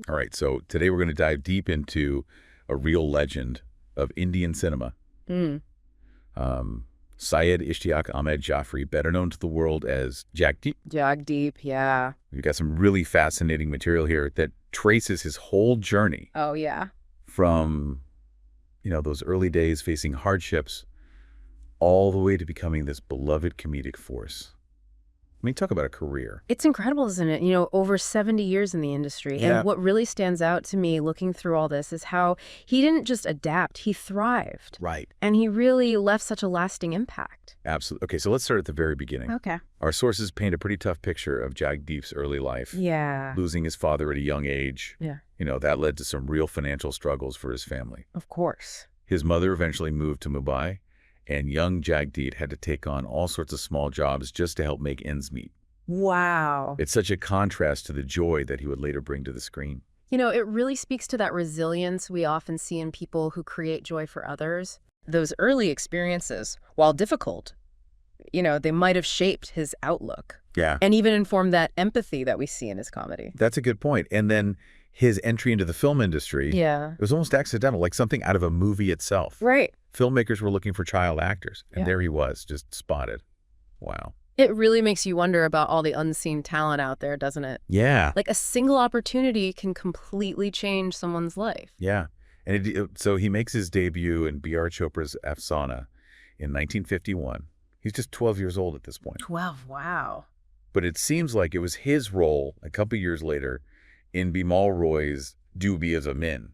All right, so today we're going to dive deep into a real legend of Indian cinema. Mm. Syed Ishtiaq Ahmed Jaffrey, better known to the world as Jagdeep. Jagdeep, yeah. We've got some really fascinating material here that traces his whole journey Oh, yeah. from, those early days facing hardships all the way to becoming this beloved comedic force. I mean, talk about a career. It's incredible, isn't it? Over 70 years in the industry. Yeah. And what really stands out to me looking through all this is how he didn't just adapt, he thrived. Right. And he really left such a lasting impact. Absolutely. Okay, so let's start at the very beginning. Okay. Our sources paint a pretty tough picture of Jagdeep's early life. Yeah. Losing his father at a young age. Yeah. That led to some real financial struggles for his family. Of course. His mother eventually moved to Mumbai, and young Jagdeep had to take on all sorts of small jobs just to help make ends meet. Wow. It's such a contrast to the joy that he would later bring to the screen. It really speaks to that resilience we often see in people who create joy for others. Those early experiences, while difficult, they might have shaped his outlook. Yeah. And even informed that empathy that we see in his comedy. That's a good point. And then his entry into the film industry, Yeah. it was almost accidental, like something out of a movie itself. Right. Filmmakers were looking for child actors, and Yeah. there he was, just spotted. Wow. It really makes you wonder about all the unseen talent out there, doesn't it? Yeah. Like a single opportunity can completely change someone's life. Yeah. And so he makes his debut in B.R. Chopra's Afsana in 1951. He's just 12 years old at this point. 12, wow. But it seems like it was his role a couple years later in Bimal Roy's Do Be As a Min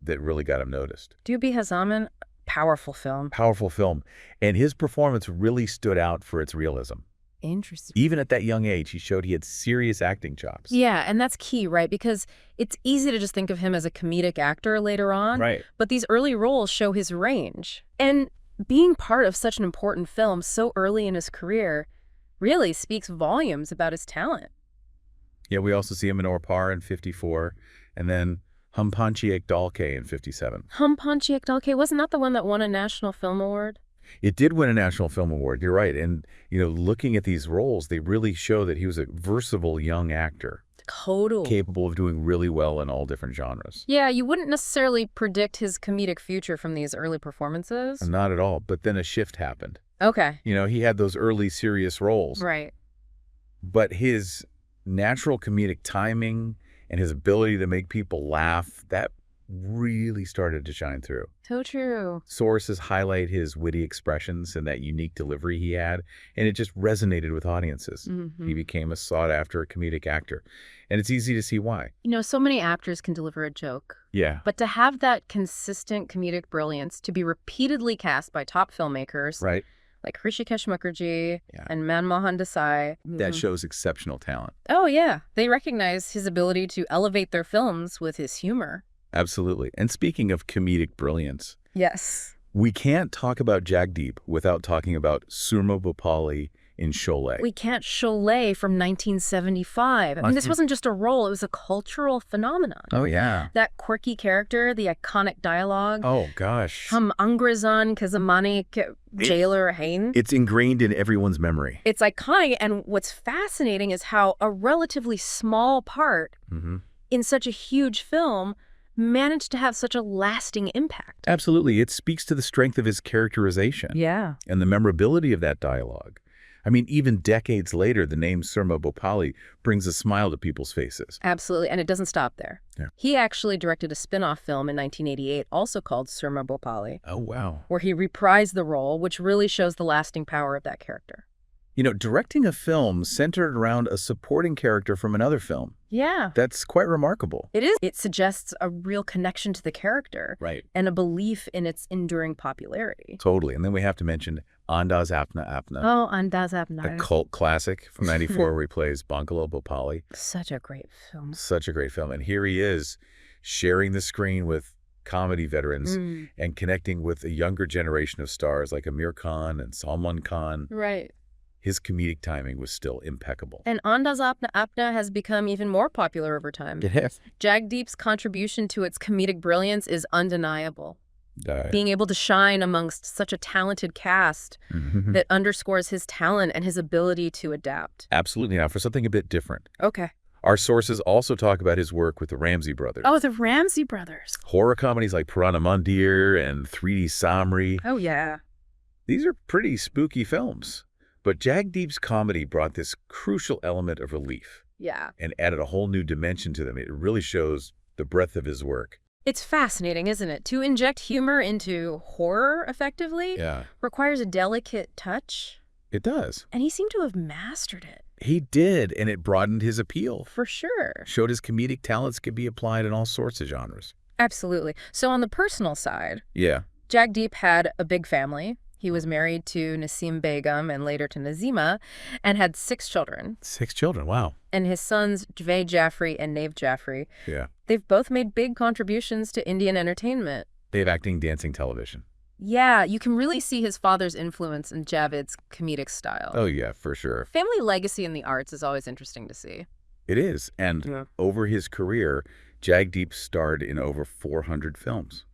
that really got him noticed. Do Be Hazaman, powerful film. Powerful film. And his performance really stood out for its realism. Interesting. Even at that young age, he showed he had serious acting chops. Yeah, and that's key, right? Because it's easy to just think of him as a comedic actor later on. Right. But these early roles show his range. And being part of such an important film so early in his career really speaks volumes about his talent. Yeah, we also see him in Aur Paar in 54, and then Hum Panchi Ek Dalke in 57. Hum Panchi Ek Dalke, wasn't that the one that won a National Film Award? It did win a National Film Award, you're right. And, looking at these roles, they really show that he was a versatile young actor. Total. Capable of doing really well in all different genres. Yeah, you wouldn't necessarily predict his comedic future from these early performances. Not at all, but then a shift happened. Okay. He had those early serious roles. Right. But his natural comedic timing and his ability to make people laugh, that really started to shine through. So true. Sources highlight his witty expressions and that unique delivery he had, and it just resonated with audiences. Mm-hmm. He became a sought-after comedic actor, and it's easy to see why. So many actors can deliver a joke. Yeah. But to have that consistent comedic brilliance to be repeatedly cast by top filmmakers Right. like Hrishikesh Mukherjee Yeah. and Manmohan Desai. That shows exceptional talent. Oh, yeah. They recognize his ability to elevate their films with his humor. Absolutely. And speaking of comedic brilliance, Yes. we can't talk about Jagdeep without talking about Soorma Bhopali in Sholay. We can't Sholay from 1975. I mean, this wasn't just a role, it was a cultural phenomenon. Oh, yeah. That quirky character, the iconic dialogue. Oh, gosh. Hum Angrezan ke zamane ke jailer hain. It's ingrained in everyone's memory. It's iconic, and what's fascinating is how a relatively small part in such a huge film managed to have such a lasting impact. Absolutely. It speaks to the strength of his characterization. Yeah. And the memorability of that dialogue. I mean, even decades later, the name Soorma Bhopali brings a smile to people's faces. Absolutely, and it doesn't stop there. Yeah. He actually directed a spin-off film in 1988, also called Soorma Bhopali, Oh, wow. where he reprised the role, which really shows the lasting power of that character. Directing a film centered around a supporting character from another film, Yeah. that's quite remarkable. It is. It suggests a real connection to the character Right. and a belief in its enduring popularity. Totally. And then we have to mention Andaz Apna Apna, Oh, Andaz a Apna. cult classic from 94 where he plays Bangalo Bhopali. Such a great film. Such a great film. And here he is sharing the screen with comedy veterans and connecting with a younger generation of stars like Amir Khan and Salman Khan. Right. His comedic timing was still impeccable. And Andaz Apna Apna has become even more popular over time. Yes. Jagdeep's contribution to its comedic brilliance is undeniable. being able to shine amongst such a talented cast Mhm. that underscores his talent and his ability to adapt. Absolutely. Now, for something a bit different, Okay. our sources also talk about his work with the Ramsey brothers. Oh, the Ramsey brothers. Horror comedies like Purana Mandir and 3D Samri. Oh, yeah. These are pretty spooky films. But Jagdeep's comedy brought this crucial element of relief Yeah. and added a whole new dimension to them. It really shows the breadth of his work. It's fascinating, isn't it? To inject humor into horror effectively Yeah, requires a delicate touch, it does. and he seemed to have mastered it. He did, and it broadened his appeal. For sure. Showed his comedic talents could be applied in all sorts of genres. Absolutely. So on the personal side, Yeah. Jagdeep had a big family. He was married to Nasim Begum and later to Nazima and had 6 children. 6 children, wow. And his sons, Javed Jaffrey and Nave Jaffrey, Yeah. they've both made big contributions to Indian entertainment. They have acting, dancing, television. Yeah, you can really see his father's influence in Javed's comedic style. Oh, yeah, for sure. Family legacy in the arts is always interesting to see. It is. And Yeah. over his career, Jagdeep starred in over 400 films.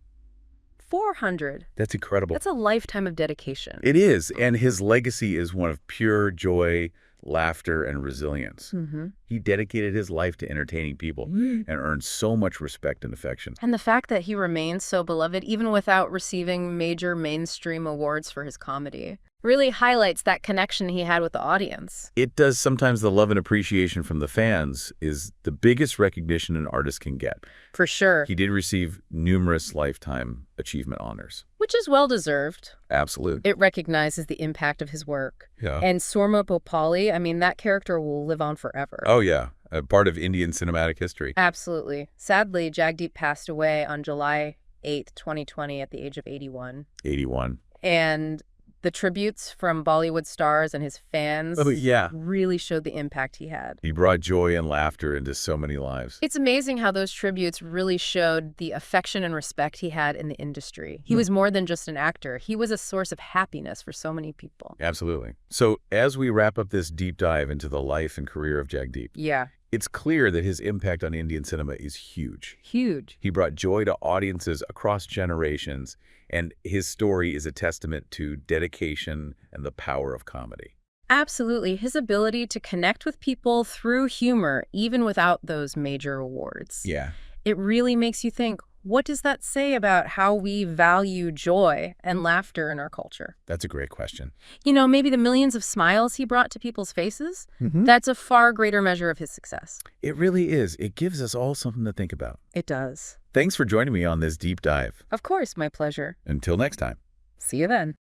400. That's incredible. That's a lifetime of dedication. It is. And his legacy is one of pure joy, laughter, and resilience. Mm-hmm. He dedicated his life to entertaining people and earned so much respect and affection. And the fact that he remains so beloved even without receiving major mainstream awards for his comedy really highlights that connection he had with the audience. It does. Sometimes the love and appreciation from the fans is the biggest recognition an artist can get. For sure. He did receive numerous lifetime achievement honors. Which is well-deserved. Absolute. It recognizes the impact of his work. Yeah. And Soorma Bhopali, I mean, that character will live on forever. Oh, yeah. A part of Indian cinematic history. Absolutely. Sadly, Jagdeep passed away on July 8th, 2020 at the age of 81. 81. And the tributes from Bollywood stars and his fans Oh, yeah. really showed the impact he had. He brought joy and laughter into so many lives. It's amazing how those tributes really showed the affection and respect he had in the industry. He was more than just an actor. He was a source of happiness for so many people. Absolutely. So as we wrap up this deep dive into the life and career of Jagdeep, Yeah. it's clear that his impact on Indian cinema is huge. Huge. He brought joy to audiences across generations, and his story is a testament to dedication and the power of comedy. Absolutely. His ability to connect with people through humor, even without those major awards. Yeah. It really makes you think, what does that say about how we value joy and laughter in our culture? That's a great question. You know, maybe the millions of smiles he brought to people's faces, Mm-hmm. that's a far greater measure of his success. It really is. It gives us all something to think about. It does. Thanks for joining me on this deep dive. Of course, my pleasure. Until next time. See you then.